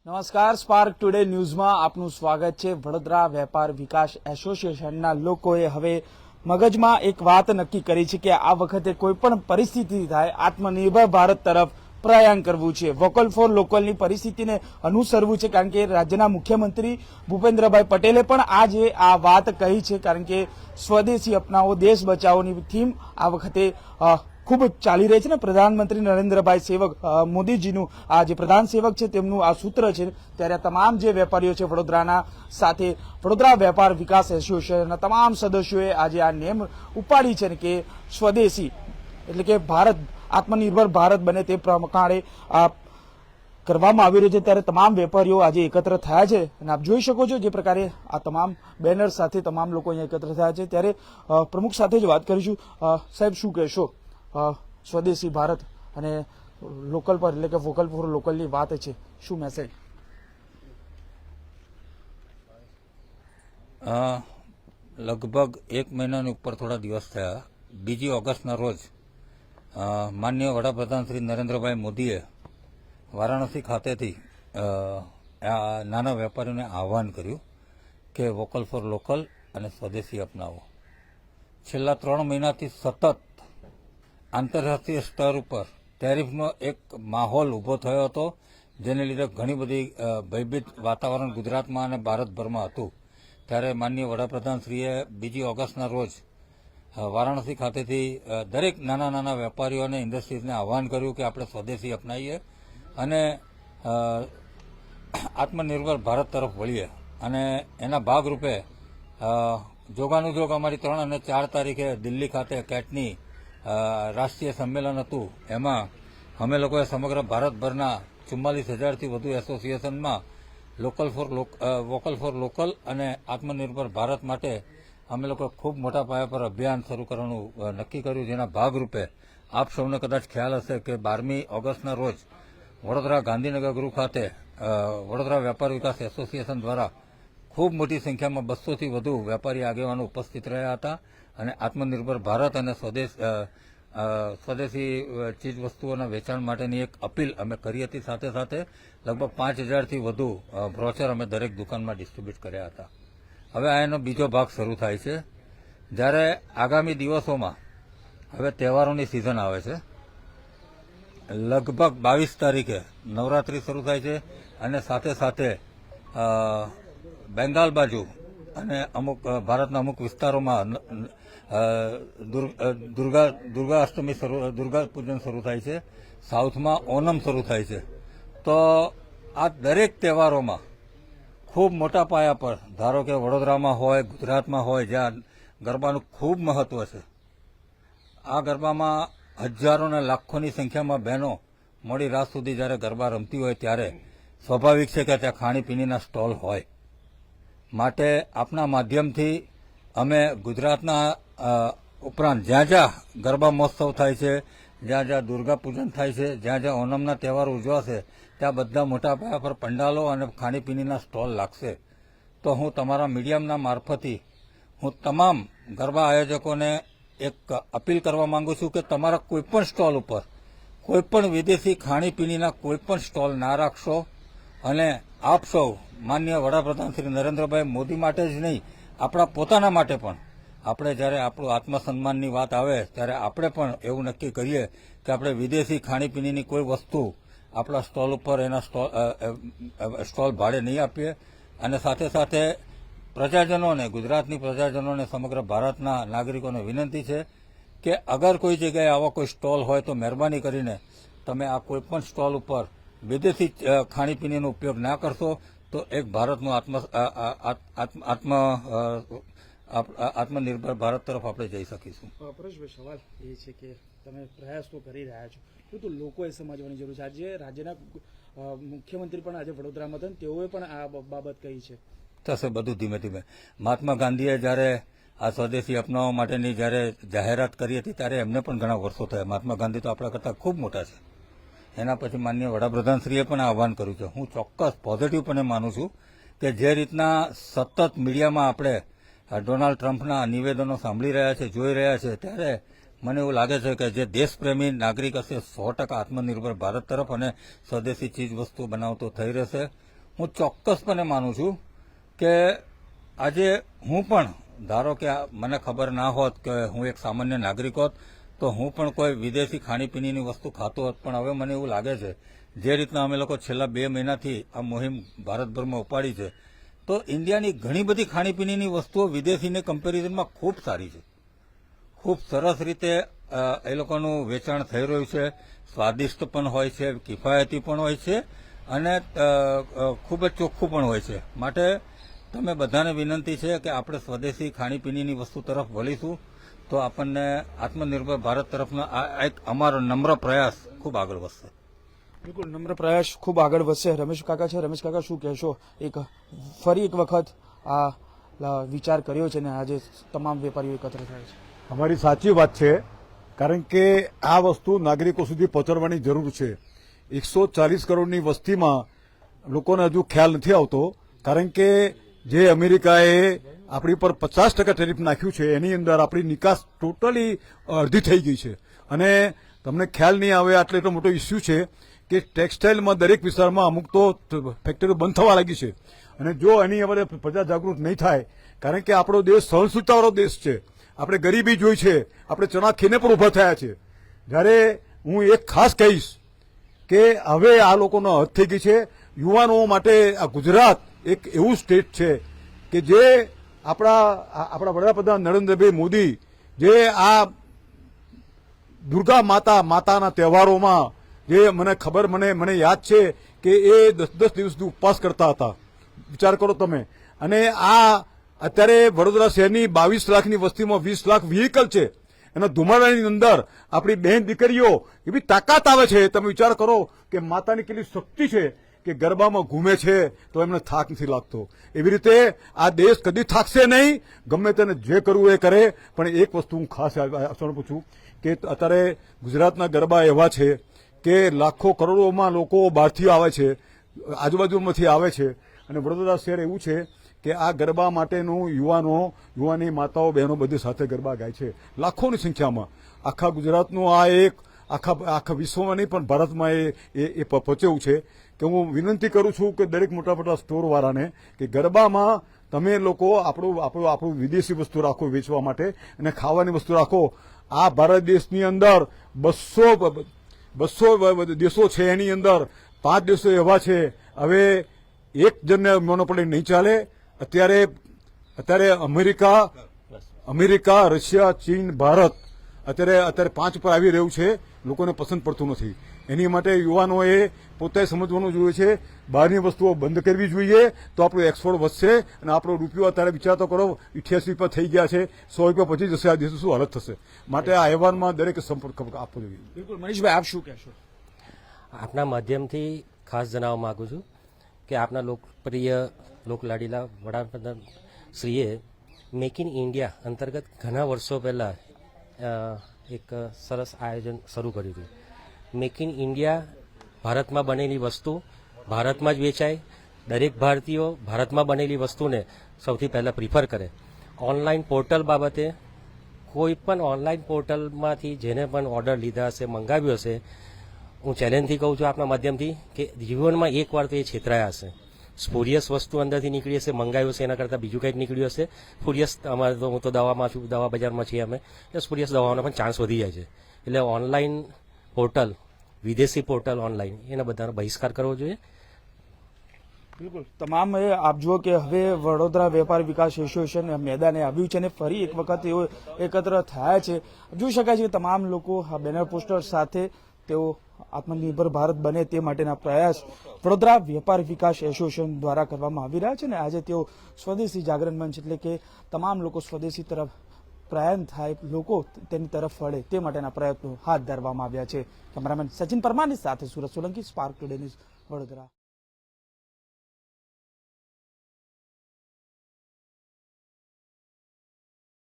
નમસ્કાર, spark today ન્યૂઝમાં આપનું સ્વાગત છે। વડોદરા વેપાર વિકાસ એસોસિએશનના લોકોએ હવે મગજમાં એક વાત નક્કી કરી છે કે આ વખતે કોઈ પણ પરિસ્થિતિ થાય આત્મનિર્ભર ભારત તરફ પ્રયાણ કરવું છે। વોકલ ફોર લોકલની પરિસ્થિતિને અનુસરવું છે, કારણ કે રાજ્યના મુખ્યમંત્રી ભૂપેન્દ્રભાઈ પટેલે પણ આજે આ વાત કહી છે, કારણ કે સ્વદેશી અપનાવો દેશ બચાવોની થીમ આ વખતે ખૂબ ચાલી રહી છે ને। પ્રધાનમંત્રી નરેન્દ્રભાઈ મોદીજીનું આ જે પ્રધાન સેવક છે તેમનું આ સૂત્ર છે, ત્યારે તમામ જે વેપારીઓ છે વડોદરાના સાથે વડોદરા વેપાર વિકાસ એસોસિએશનના તમામ સદસ્યોએ આજે આ નેમ ઉપાડી છે કે સ્વદેશી એટલે કે ભારત આત્મનિર્ભર ભારત બને તે પ્રમાણે આ કરવામાં આવી રહ્યું છે। ત્યારે તમામ વેપારીઓ આજે એકત્ર થયા છે અને આપ જોઈ શકો છો જે પ્રકારે આ તમામ બેનર સાથે તમામ લોકો અહીંયા એકત્ર થયા છે। ત્યારે પ્રમુખ સાથે જ વાત કરીશું। સાહેબ, શું કહેશો? સ્વદેશી ભારત અને લોકલ પર એટલે કે વોકલ ફોર લોકલની વાત છે, શું મેસેજ? લગભગ 1 મહિનાની ઉપર થોડા દિવસ થયા। 2 ઓગસ્ટના રોજ માનનીય વડાપ્રધાન શ્રી નરેન્દ્રભાઈ મોદીએ વારાણસી ખાતેથી નાના વેપારીઓને આહવાન કર્યું કે વોકલ ફોર લોકલ અને સ્વદેશી અપનાવો। છેલ્લા 3 મહિનાથી સતત આંતરરાષ્ટ્રીય સ્તર ઉપર ટેરિફનો એક માહોલ ઊભો થયો હતો, જેને લીધે ઘણી બધી ભયભીત વાતાવરણ ગુજરાતમાં અને ભારતભરમાં હતું। ત્યારે માનનીય વડાપ્રધાનશ્રીએ 2 ઓગસ્ટના રોજ વારાણસી ખાતેથી દરેક નાના નાના વેપારીઓ અને ઇન્ડસ્ટ્રીઝને આહવાન કર્યું કે આપણે સ્વદેશી અપનાવીએ અને આત્મનિર્ભર ભારત તરફ વળીએ। અને એના ભાગરૂપે જોગાનુજોગ અમારી 3 અને 4 તારીખે દિલ્હી ખાતે કેટની રાષ્ટ્રીય સંમેલન હતું। એમાં અમે લોકોએ સમગ્ર ભારતભરના 44,000થી વધુ એસોસિએશનમાં વોકલ ફોર લોકલ અને આત્મનિર્ભર ભારત માટે અમે લોકો ખૂબ મોટા પાયા પર અભિયાન શરૂ કરવાનું નક્કી કર્યું, જેના ભાગરૂપે આપ સૌને કદાચ ખ્યાલ હશે કે 12મી ઓગસ્ટના રોજ વડોદરા ગાંધીનગર ગૃહ ખાતે વડોદરા વેપાર વિકાસ એસોસિએશન દ્વારા ખૂબ મોટી સંખ્યામાં 200થી વધુ વેપારી આગેવાનો ઉપસ્થિત રહ્યા હતા અને આત્મનિર્ભર ભારત અને સ્વદેશી ચીજ વસ્તુઓના વેચાણ માટેની એક અપીલ અમે કરી હતી। સાથે સાથે લગભગ 5,000થી વધુ બ્રોચર અમે દરેક દુકાનમાં ડિસ્ટ્રીબ્યુટ કર્યા હતા। હવે આ એનો બીજો ભાગ શરૂ થાય છે, જ્યારે આગામી દિવસોમાં હવે તહેવારોની સિઝન આવે છે। લગભગ 22 તારીખે નવરાત્રી શરૂ થાય છે અને સાથે સાથે બેંગાલ બાજુ અને અમુક ભારતના અમુક વિસ્તારોમાં દુર્ગા પૂજન શરૂ થાય છે। સાઉથમાં ઓનમ શરૂ થાય છે। તો આ દરેક તહેવારોમાં ખૂબ મોટા પાયા પર, ધારો કે વડોદરામાં હોય, ગુજરાતમાં હોય, જ્યાં ગરબાનું ખૂબ મહત્વ છે, આ ગરબામાં હજારો અને લાખોની સંખ્યામાં બહેનો મોડી રાત સુધી જ્યારે ગરબા રમતી હોય ત્યારે સ્વાભાવિક છે કે ત્યાં ખાણીપીણીના સ્ટોલ હોય। માટે આપના માધ્યમથી અમે ગુજરાતના ઉપરાંત જ્યાં જ્યાં ગરબા મહોત્સવ થાય છે, જ્યાં જ્યાં દુર્ગા પૂજન થાય છે, જ્યાં જ્યાં ઓનમના તહેવારો ઉજવાશે, ત્યાં બધા મોટા પાયા પર પંડાલો અને ખાણીપીણીના સ્ટોલ લાગશે। તો હું તમારા મીડિયમના મારફતથી હું તમામ ગરબા આયોજકોને એક અપીલ કરવા માંગુ છું કે તમારા કોઈપણ સ્ટોલ ઉપર કોઈપણ વિદેશી ખાણીપીણીના કોઈપણ સ્ટોલ ના રાખશો। અને આપ સૌ માનનીય વડાપ્રધાન શ્રી નરેન્દ્રભાઈ મોદી માટે જ નહીં, આપણા પોતાના માટે પણ આપણે જ્યારે આપણું આત્મસન્માનની વાત આવે ત્યારે આપણે પણ એવું નક્કી કરીએ કે આપણે વિદેશી ખાણીપીણીની કોઈ વસ્તુ આપણા સ્ટોલ ઉપર એના સ્ટોલ ભાડે નહીં આપીએ। અને સાથે સાથે પ્રજાજનોને, ગુજરાતની પ્રજાજનોને, સમગ્ર ભારતના નાગરિકોને વિનંતી છે કે અગર કોઈ જગ્યાએ આવા કોઈ સ્ટોલ હોય તો મહેરબાની કરીને તમે આ કોઈપણ સ્ટોલ ઉપર વિદેશી ખાણીપીણીનો ઉપયોગ ના કરશો, તો એક ભારતનું આત્મનિર્ભર ભારત તરફ આપણે જઈ શકીશું। પરેશભાઈ, સવાલ એ છે કે તમે પ્રયાસ તો કરી રહ્યા છો, પરંતુ લોકોએ સમજવાની જરૂર છે। આજે રાજ્યના મુખ્યમંત્રી પણ આજે વડોદરામાં હતા, તેઓએ પણ આ બાબત કહી છે। થશે બધું ધીમે ધીમે। મહાત્મા ગાંધીએ જ્યારે આ સ્વદેશી અપનાવવા માટેની જ્યારે જાહેરાત કરી હતી ત્યારે એમને પણ ઘણા વર્ષો થયા। મહાત્મા ગાંધી તો આપણા કરતાં ખૂબ મોટા છે। એના પછી માનનીય વડાપ્રધાનશ્રીએ પણ આહવાન કર્યું છે। હું ચોક્કસ પોઝિટિવપણે માનું છું કે જે રીતના સતત મીડિયામાં આપણે ડોનાલ્ડ ટ્રમ્પના નિવેદનો સાંભળી રહ્યા છે, જોઈ રહ્યા છે, ત્યારે મને એવું લાગે છે કે જે દેશપ્રેમી નાગરિક હશે 100% આત્મનિર્ભર ભારત તરફ અને સ્વદેશી ચીજ વસ્તુ બનાવતો થઈ રહેશે। હું ચોક્કસપણે માનું છું કે આજે હું પણ ધારો કે મને ખબર ના હોત કે હું એક સામાન્ય નાગરિક હોત તો હું પણ કોઈ વિદેશી ખાણીપીણીની વસ્તુ ખાતો હોત, પણ હવે મને એવું લાગે છે જે રીતના અમે લોકો છેલ્લા 2 મહિનાથી આ મુહિમ ભારતભરમાં ઉપાડી છે તો ઇન્ડિયાની ઘણી બધી ખાણીપીણીની વસ્તુઓ વિદેશીને કમ્પેરિઝનમાં ખૂબ સારી છે, ખૂબ સરસ રીતે એ લોકોનું વેચાણ થઈ રહ્યું છે, સ્વાદિષ્ટ પણ હોય છે, કિફાયતી પણ હોય છે અને ખૂબ જ ચોખ્ખું પણ હોય છે. માટે તમે બધાને વિનંતી છે કે આપણે સ્વદેશી ખાણીપીણીની વસ્તુ તરફ વળીશું તો આપણને આત્મનિર્ભર ભારત તરફનો આ એક અમારો નમ્ર પ્રયાસ ખૂબ આગળ વધશે. બિલકુલ, નમ્ર પ્રયાસ ખૂબ આગળ વધશે. રમેશ કાકા છે, રમેશ કાકા શું કહેશો? ફરી એક વખત આ વિચાર કર્યો છે ને આજે તમામ વેપારીઓ એકત્ર થાય છે. અમારી સાચી વાત છે, કારણ કે આ વસ્તુ નાગરિકો સુધી પહોંચાડવાની જરૂર છે. 140 કરોડની વસ્તીમાં લોકોને હજુ ખ્યાલ નથી આવતો, કારણ કે જે અમેરિકાએ આપણી પર 50% ટેરિફ નાખ્યું છે એની અંદર આપણી નિકાસ ટોટલી અડધી થઈ ગઈ છે. અને તમને ખ્યાલ નહીં આવે આટલો એટલો મોટો ઇસ્યુ છે કે ટેક્સટાઇલમાં દરેક વિસ્તારમાં અમુક તો ફેક્ટરીઓ બંધ થવા લાગી છે. અને જો એની હવે પ્રજા જાગૃત નહીં થાય, કારણ કે આપણો દેશ સહનશીલતાવાળો દેશ છે, આપણે ગરીબી જોઈ છે, આપણે ચણા ખીને પર ઉભા થયા છે. જ્યારે હું એક ખાસ કહીશ કે હવે આ લોકોનો હદ થઈ ગઈ છે. યુવાનો માટે આ ગુજરાત એક એવું સ્ટેટ છે કે જે આપણા વડાપ્રધાન નરેન્દ્રભાઈ મોદી જે આ દુર્ગા માતાના તહેવારોમાં જે મને યાદ છે કે એ 10 દિવસથી ઉપવાસ કરતા હતા. વિચાર કરો તમે. અને આ અત્યારે વડોદરા શહેરની 22 લાખની વસ્તીમાં 20 લાખ વ્હીકલ છે, એના ધુમાડાની અંદર આપણી બહેન દીકરીઓ એવી તાકાત આવે છે. તમે વિચાર કરો કે માતાની કેટલી શક્તિ છે કે ગરબામાં ઘૂમે છે તો એમને થાક નથી લાગતો. એવી રીતે આ દેશ કદી થાકશે નહીં, ગમે તેને જે કરવું એ કરે. પણ એક વસ્તુ હું ખાસ પૂછું કે અત્યારે ગુજરાતના ગરબા એવા છે કે લાખો કરોડોમાં લોકો બહારથી આવે છે, આજુબાજુમાંથી આવે છે. અને વડોદરા શહેર એવું છે કે આ ગરબા માટેનું યુવાની માતાઓ બહેનો બધી સાથે ગરબા ગાય છે લાખોની સંખ્યામાં. આખા ગુજરાતનું આ એક આખા વિશ્વમાં નહીં પણ ભારતમાં એ પહોંચ્યું છે કે હું વિનંતી કરું છું કે દરેક મોટા સ્ટોરવાળાને કે ગરબામાં તમે લોકો આપણું વિદેશી વસ્તુ રાખો વેચવા માટે અને ખાવાની વસ્તુ રાખો. આ ભારત દેશની અંદર 200 દેશો છે, એની અંદર 5 દેશો એવા છે. હવે એક જણને મોનોપોલી નહીં ચાલે. અત્યારે અમેરિકા, રશિયા, ચીન, ભારત અત્યારે 5 પર આવી રહ્યું છે. લોકોને પસંદ પડતું નથી. એની માટે યુવાનોએ પોતે સમજવાનું જોઈએ છે, બહારની વસ્તુઓ બંધ કરવી જોઈએ તો આપણું એક્સપોર્ટ વધશે. અને આપણો રૂપિયો અત્યારે વિચાર તો કરો 88 પર થઈ ગયા છે, 100 રૂપિયા પછી જશે. આ દેશ શું હાલત થશે. માટે આ અહેવાલમાં દરેકે સંપર્ક આપવો જોઈએ. બિલકુલ, મનીષભાઈ આપ શું કહેશો? આપના માધ્યમથી ખાસ જણાવવા માંગુ છું કે આપના લોકપ્રિય લોકલાડીલા વડાપ્રધાન શ્રીએ મેક ઇન ઇન્ડિયા અંતર્ગત ઘણા વર્ષો પહેલાં એક સરસ આયોજન શરૂ કર્યું હતું. મેક ઇન ઇન્ડિયા, ભારતમાં બનેલી વસ્તુ ભારતમાં જ વેચાય, દરેક ભારતીયો ભારતમાં બનેલી વસ્તુને સૌથી પહેલાં પ્રિફર કરે. ઓનલાઈન પોર્ટલ બાબતે કોઈ પણ ઓનલાઈન પોર્ટલમાંથી જેને પણ ઓર્ડર લીધા હશે, મંગાવ્યું હશે, હું ચેલેન્જથી કહું છું આપના માધ્યમથી કે જીવનમાં એકવાર તો એ છેતરાયા હશે. સ્પુરિયસ વસ્તુ અંદરથી નીકળી હશે, મંગાવ્યું હશે, એના કરતાં બીજું કંઈક નીકળ્યું હશે. સ્પુરિયસ અમારે તો હું તો દવામાં છું, દવા બજારમાં છીએ અમે, એટલે સ્પુરિયસ દવાનો પણ ચાન્સ વધી જાય છે. એટલે ઓનલાઈન પોર્ટલ, વિદેશી પોર્ટલ ઓનલાઈન, એના બધાનો બહિષ્કાર કરવો જોઈએ. બિલકુલ, તમામ આપ જુઓ કે હવે વડોદરા વેપાર વિકાસ એસોસિએશન મેદાને આવ્યું છે અને ફરી એક વખત તેઓ એકત્ર થયા છે. જોઈ શકાય છે કે તમામ લોકો આ બેનર પોસ્ટર સાથે તેઓ આત્મનિર્ભર ભારત બને તે માટેના પ્રયાસ વડોદરા વેપાર વિકાસ એસોસિએશન દ્વારા કરવામાં આવી રહ્યા છે. અને આજે તેઓ સ્વદેશી જાગરણ મંચ એટલે કે તમામ લોકો સ્વદેશી તરફ પ્રયાણ થાય, લોકો તેની તરફ વળે તે માટેના પ્રયત્નો હાથ ધરવામાં આવ્યા છે. કેમેરામેન સચિન પરમારની સાથે Surat Solanki, spark today news, Vadodara.